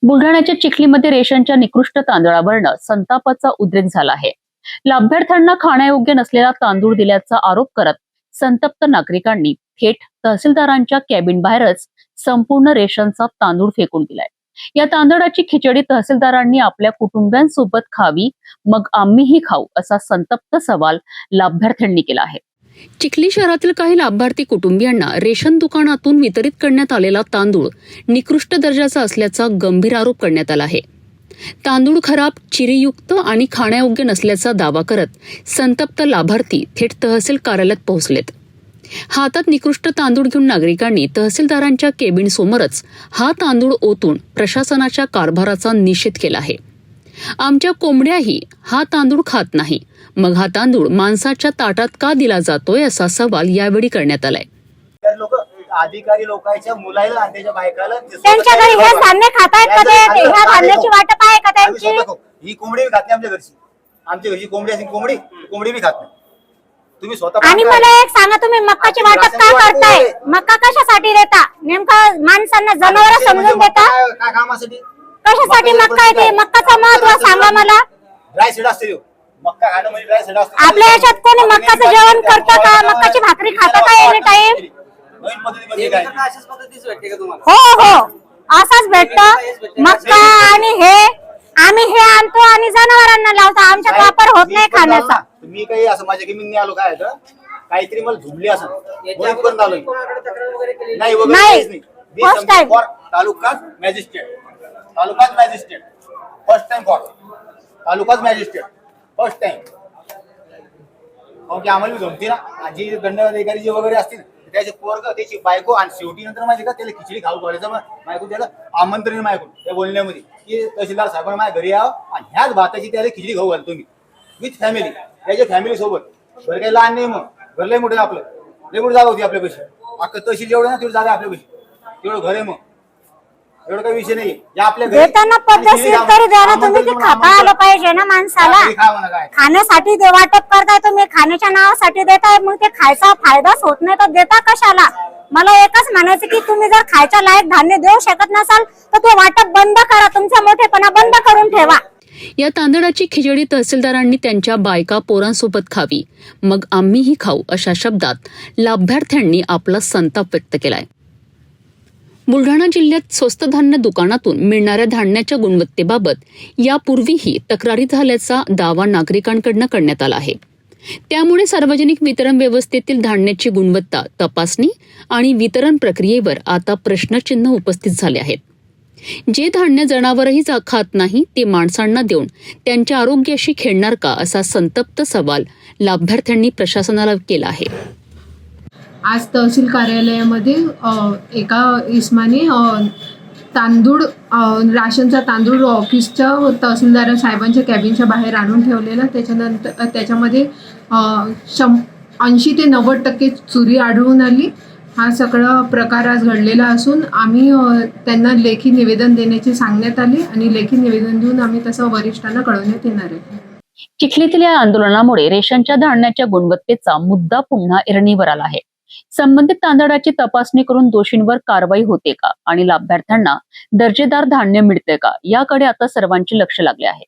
बुलढाण्याच्या चिखलीमध्ये रेशनच्या निकृष्ट तांदळावरनं संतापाचा उद्रेक झाला आहे. लाभार्थ्यांना खाण्यायोग्य नसलेला तांदूळ दिल्याचा आरोप करत संतप्त नागरिकांनी थेट तहसीलदारांच्या कॅबिन बाहेरच संपूर्ण रेशनचा तांदूळ फेकून दिलाय. या तांदळाची खिचडी तहसीलदारांनी आपल्या कुटुंबियांसोबत खावी, मग आम्हीही खाऊ, असा संतप्त सवाल लाभार्थ्यांनी केला आहे. चिखली शहरातील काही लाभार्थी कुटुंबियांना रेशन दुकानातून वितरित करण्यात आलेला तांदूळ निकृष्ट दर्जाचा असल्याचा गंभीर आरोप करण्यात आला आहे. तांदूळ खराब, चिरीयुक्त आणि खाण्यायोग्य नसल्याचा दावा करत संतप्त लाभार्थी थेट तहसील कार्यालयात पोहोचलेत. हातात निकृष्ट तांदूळ घेऊन नागरिकांनी तहसीलदारांच्या केबिन समोरच हा तांदूळ ओतून प्रशासनाच्या कारभाराचा निषेध केला आहे. आमच्या कोंबड्याही हा तांदूळ खात नाही, मग हा तांदूळ माणसाच्या ताटात का दिला जातोय, असा सवाल यावेळी करण्यात आलाय. अधिकारी लोकांच्या मुलाला आणि त्याच्या बायकाला त्यांच्या घरी हे धान्य खातायत का ते? ह्या धान्याची वाटप आहे का त्यांची? ही कोंबडी भी खात नाही आमच्या घरची. आमच्या घरची कोंबडी असेल कोंबडी भी खात नाही. तुम्ही स्वतः आणि मला एक सांगा, तुम्ही मक्काची वाटप का करताय? मक्का कशासाठी देता? नेमकं माणसांना जनावर समजून देता? काय कामासाठी? कशासाठी मक्का आहे ते? मक्काचं महत्व सांगा मला. ड्राय सीड असते मक्का खाणं म्हणजे ड्राय सीड असते. आपल्या याच्यात कोणी मक्काचं जेवण करतं का? मक्काची भाकरी खातं का एनी टाइम? हो हो, असंच भेटतं मक्का. आणि हे आम्ही हे आणतो आणि जनावरांना लावतो. आमच्यात वापर होत नाही खाण्याचा. मी काही असं माझ्या गेमिंग आलो काय काहीतरी मला झुमली असं करून आलो नाही वगैरे. फर्स्ट टाइम तालुकाच मॅजिस्ट्रेट फर्स्ट टाइम फॉर तालुकाच मॅजिस्ट्रेट फर्स्ट टाइम. ओके, आम्हाला जमते ना जी दंडाधिकारी जे वगैरे असतील त्याचे पोरग त्याची बायको आणि शेवटी नंतर माहिती का त्याला खिचडी खाऊ घालायचं. मायकून त्याला आमंत्रण मायकून त्या बोलण्यामध्ये की तहसीलदार साहेबांना माझ्या घरी यावं आणि ह्याच भाताची त्याला खिचडी खाऊ घालतो मी विथ फॅमिली, त्याच्या फॅमिली सोबत. बरं काही लहान नाही, मग घर लय मोठं आपलं, लय मोठी जागा होती आपल्या पैसे. अख्खं तहसील जेवढं ना तेवढी जागा आपल्या पैसे, तेवढं घर आहे. मग एवढं काही विषय नाही. आपल्या देताना पद्धतशीर तरी द्या ना तुम्ही. ते खाता आलं पाहिजे ना माणसाला. खाण्यासाठी वाटप करताय तुम्ही, खाण्याच्या नावासाठी देताय, मग ते खायचा फायदाच होत नाही तर देता कशाला? मला एकच म्हणायचं की तुम्ही जर खायच्या लायक धान्य देऊ शकत नसाल तर ते वाटप बंद करा. तुमचा मोठेपणा बंद करून ठेवा. या तांदळाची खिचडी तहसीलदारांनी त्यांच्या बायका पोरांसोबत खावी, मग आम्हीही खाऊ, अशा शब्दात लाभार्थ्यांनी आपला संताप व्यक्त केलाय. बुलढाणा जिल्ह्यात स्वस्त धान्य दुकानातून मिळणाऱ्या धान्याच्या गुणवत्तेबाबत यापूर्वीही तक्रारी झाल्याचा दावा नागरिकांकडून करण्यात आला आहे. त्यामुळे सार्वजनिक वितरण व्यवस्थेतील धान्याची गुणवत्ता तपासणी आणि वितरण प्रक्रियेवर आता प्रश्नचिन्ह उपस्थित झाले आहेत. जे धान्य जनावरही खात नाही ते माणसांना देऊन त्यांच्या आरोग्याशी खेळणार का, असा संतप्त सवाल लाभार्थ्यांनी प्रशासनाला केला आहे. आज तहसील कार्यालयामध्ये एका इस्माने तांदूळ, राशनचा तांदूळ ऑफिसच्या तहसीलदार साहेबांच्या कॅबिनच्या बाहेर आणून ठेवलेला. त्याच्यानंतर त्याच्यामध्ये 80 ते 90% चोरी आढळून आली. हा सगळा प्रकार आज घडलेला असून आम्ही त्यांना लेखी निवेदन देण्याची सांगण्यात आली आणि लेखी निवेदन देऊन आम्ही तसं वरिष्ठांना कळवण्यात येणार आहे. चिखलीतील या आंदोलनामुळे रेशनच्या धान्याच्या गुणवत्तेचा मुद्दा पुन्हा ऐरणीवर आला आहे. संबंधित तांदळाची तपासणी करून दोषींवर कारवाई होते का आणि लाभार्थ्यांना दर्जेदार धान्य मिळते का, याकडे आता सर्वांचे लक्ष लागले आहे.